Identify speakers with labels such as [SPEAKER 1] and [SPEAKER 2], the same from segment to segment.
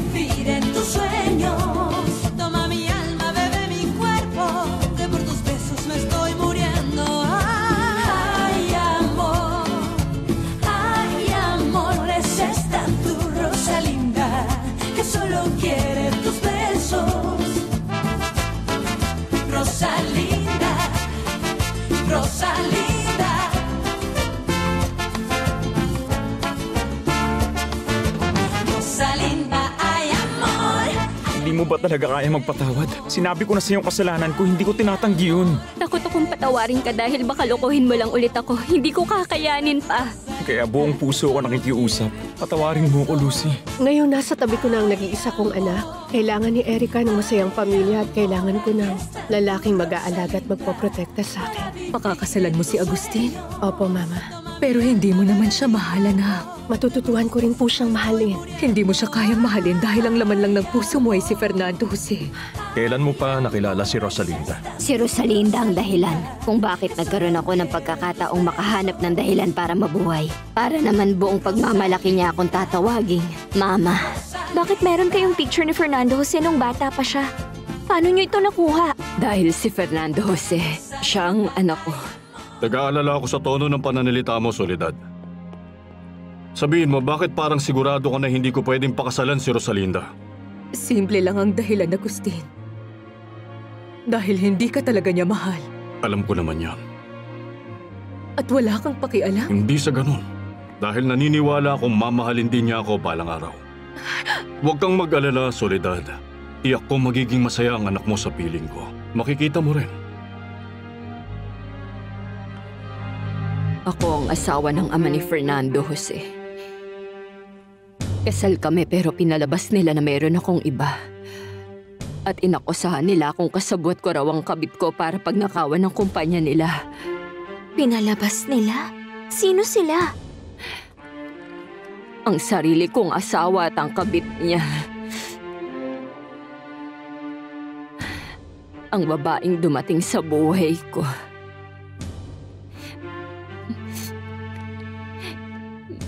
[SPEAKER 1] vivir en tus sueños. Toma mi alma, bebe mi cuerpo, que por tus besos me estoy muriendo. Ay, amor, es esta tu Rosalinda, que solo quiere tus besos. Rosalinda, Rosalinda. Rosalinda, ay amor.
[SPEAKER 2] Hindi mo ba talaga kaya magpatawad? Sinabi ko na sa iyong kasalanan ko, hindi ko tinatanggi yun.
[SPEAKER 3] Takot akong patawarin ka dahil baka lokohin mo lang ulit ako. Hindi ko kakayanin pa.
[SPEAKER 2] Kaya buong puso ko nakikiusap. Patawarin mo ko, Lucy.
[SPEAKER 4] Ngayon nasa tabi ko na ang nag-iisa kong anak. Kailangan ni Erica ng masayang pamilya at kailangan ko ng lalaking mag-aalaga at magpoprotekta sa akin.
[SPEAKER 5] Pakakasalan mo si Agustin?
[SPEAKER 4] Opo, Mama.
[SPEAKER 5] Pero hindi mo naman siya mahal, anak.
[SPEAKER 4] Matututuhan ko rin po siyang mahalin.
[SPEAKER 5] Hindi mo siya kayang mahalin dahil ang laman lang ng puso mo ay si Fernando Jose.
[SPEAKER 6] Kailan mo pa nakilala si Rosalinda?
[SPEAKER 3] Si Rosalinda ang dahilan kung bakit nagkaroon ako ng pagkakataong makahanap ng dahilan para mabuhay. Para naman buong pagmamalaki niya akong tatawaging Mama.
[SPEAKER 7] Bakit meron kayong picture ni Fernando Jose nung bata pa siya? Paano niyo ito nakuha?
[SPEAKER 5] Dahil si Fernando Jose, siya ang anak ko.
[SPEAKER 6] Nag-aalala ako sa tono ng pananalita mo, Soledad. Sabihin mo, bakit parang sigurado ka na hindi ko pwedeng pakasalan si Rosalinda?
[SPEAKER 5] Simple lang ang dahilan, Agustin. Dahil hindi ka talaga niya mahal.
[SPEAKER 6] Alam ko naman yan.
[SPEAKER 5] At wala kang pakialam.
[SPEAKER 6] Hindi sa ganun. Dahil naniniwala akong mamahalin din niya ako balang araw. Huwag kang mag-alala, Soledad. Tiyak ko magiging masaya ang anak mo sa piling ko. Makikita mo rin.
[SPEAKER 5] Ako ang asawa ng ama ni Fernando Jose. Kasal kami pero pinalabas nila na mayroon akong iba. At inakusahan nila kung kasabwat ko raw ang kabit ko para pagnakawan ng kumpanya nila.
[SPEAKER 7] Pinalabas nila? Sino sila?
[SPEAKER 5] Ang sarili kong asawa at ang kabit niya. Ang babaeng dumating sa buhay ko.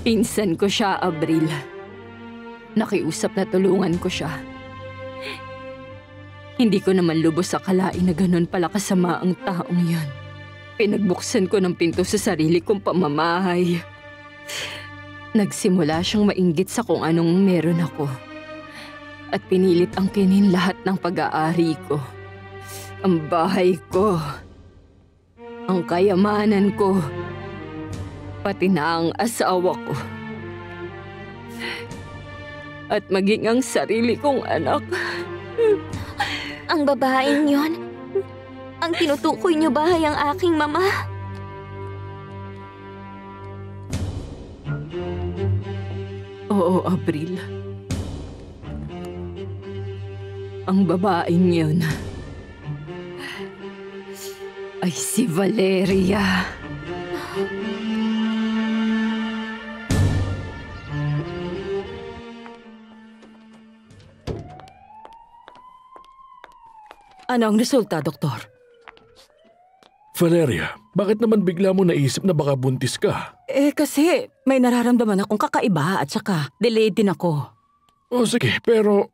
[SPEAKER 5] Pinsan ko siya, Abril. Nakiusap na tulungan ko siya. Hindi ko naman lubos akalain na ganun pala kasama ang taong yun. Pinagbuksan ko ng pinto sa sarili kong pamamahay. Nagsimula siyang mainggit sa kung anong meron ako. At pinilit angkinin lahat ng pag-aari ko. Ang bahay ko. Ang kayamanan ko. Pati na ang asawa ko. At maging ang sarili kong anak.
[SPEAKER 7] Ang babaeng yon? Ang tinutukoy niyo ba ay ang aking mama?
[SPEAKER 5] Oo, Abril. Ang babaeng yon ay si Valeria. Ano ang resulta, Doktor?
[SPEAKER 8] Valeria, bakit naman bigla mo naisip na baka buntis ka?
[SPEAKER 5] Kasi may nararamdaman akong kakaiba at saka delayed din ako.
[SPEAKER 8] O sige, pero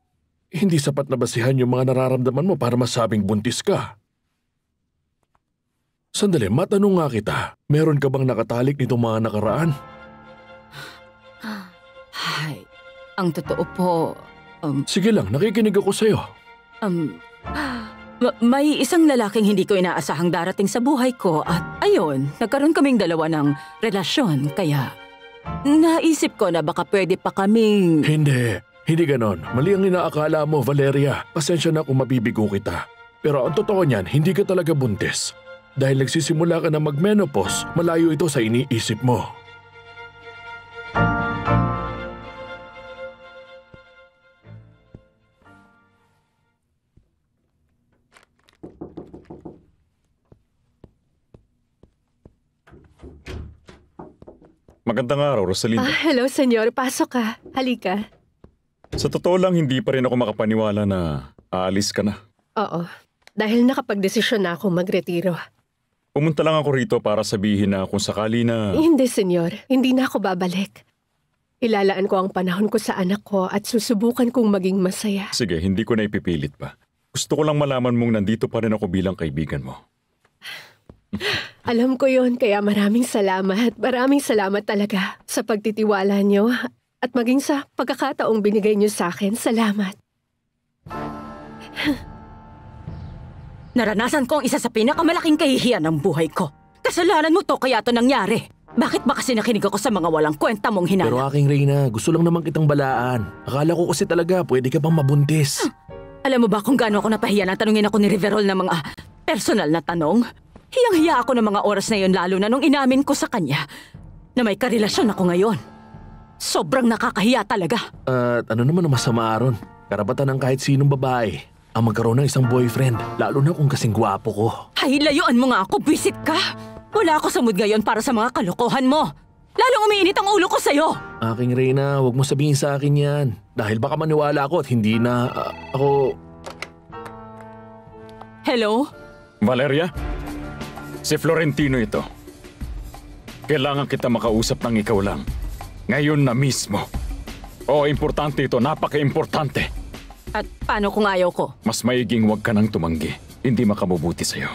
[SPEAKER 8] hindi sapat na basihan yung mga nararamdaman mo para masabing buntis ka. Sandali, matanong nga kita. Meron ka bang nakatalik nitong mga nakaraan?
[SPEAKER 5] Ay, ang totoo po...
[SPEAKER 8] Sige lang, nakikinig ako sa'yo.
[SPEAKER 5] May isang lalaking hindi ko inaasahang darating sa buhay ko at ayun, nagkaroon kaming dalawa ng relasyon kaya naisip ko na baka pwede pa kaming...
[SPEAKER 8] Hindi ganon. Mali ang inaakala mo, Valeria. Pasensya na kung mabibigo kita. Pero ang totoo niyan, hindi ka talaga buntis. Dahil nagsisimula ka na mag-menopause, malayo ito sa iniisip mo.
[SPEAKER 2] Magandang araw, Rosalinda.
[SPEAKER 4] Hello, senyor. Pasok ka. Halika.
[SPEAKER 2] Sa totoo lang, hindi pa rin ako makapaniwala na aalis ka na.
[SPEAKER 4] Oo. Dahil nakapagdesisyon na ako magretiro.
[SPEAKER 2] Pumunta lang ako rito para sabihin na kung sakali na...
[SPEAKER 4] Hindi, senyor. Hindi na ako babalik. Ilalaan ko ang panahon ko sa anak ko at susubukan kong maging masaya.
[SPEAKER 2] Sige, hindi ko na ipipilit pa. Gusto ko lang malaman mong nandito pa rin ako bilang kaibigan mo.
[SPEAKER 4] Alam ko yon, kaya maraming salamat. Maraming salamat talaga sa pagtitiwala niyo at maging sa pagkakataong binigay niyo sa akin. Salamat.
[SPEAKER 9] Naranasan ko ang isa sa pinakamalaking kahihiyan ng buhay ko. Kasalanan mo to kaya to nangyari. Bakit ba kasi nakinig ako sa mga walang kwenta mong hinala?
[SPEAKER 8] Pero aking Reyna, gusto lang naman kitang balaan. Akala ko kasi talaga pwede ka pang mabuntis.
[SPEAKER 9] Alam mo ba kung gaano ako napahiya na tanungin ako ni Riverol ng mga personal na tanong? Hiyang-hiya ako ng mga oras na yon, lalo na nung inamin ko sa kanya na may karelasyon ako ngayon. Sobrang nakakahiya talaga.
[SPEAKER 8] At ano naman ang masama ron? Karapatan ng kahit sinong babae ang magkaroon ng isang boyfriend, lalo na kung kasing gwapo ko.
[SPEAKER 9] Ay, layuan mo nga ako, buwisit ka! Wala ako sa mood ngayon para sa mga kalokohan mo. Lalong umiinit ang ulo ko sa'yo.
[SPEAKER 8] Aking Reyna, huwag mo sabihin sa akin yan. Dahil baka maniwala ako at hindi na ako...
[SPEAKER 9] Hello?
[SPEAKER 2] Valeria? Si Florentino ito. Kailangan kita makausap ng ikaw lang. Ngayon na mismo. Oo, importante ito. Napaka-importante.
[SPEAKER 9] At paano kung ayaw ko?
[SPEAKER 2] Mas maiging huwag ka nang tumanggi. Hindi makabubuti sa'yo.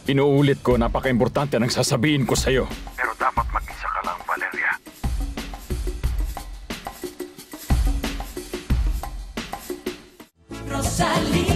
[SPEAKER 2] Inuulit ko, napaka-importante ang sasabihin ko sa'yo. Pero dapat mag-isa ka lang, Valeria.
[SPEAKER 1] Rosalía.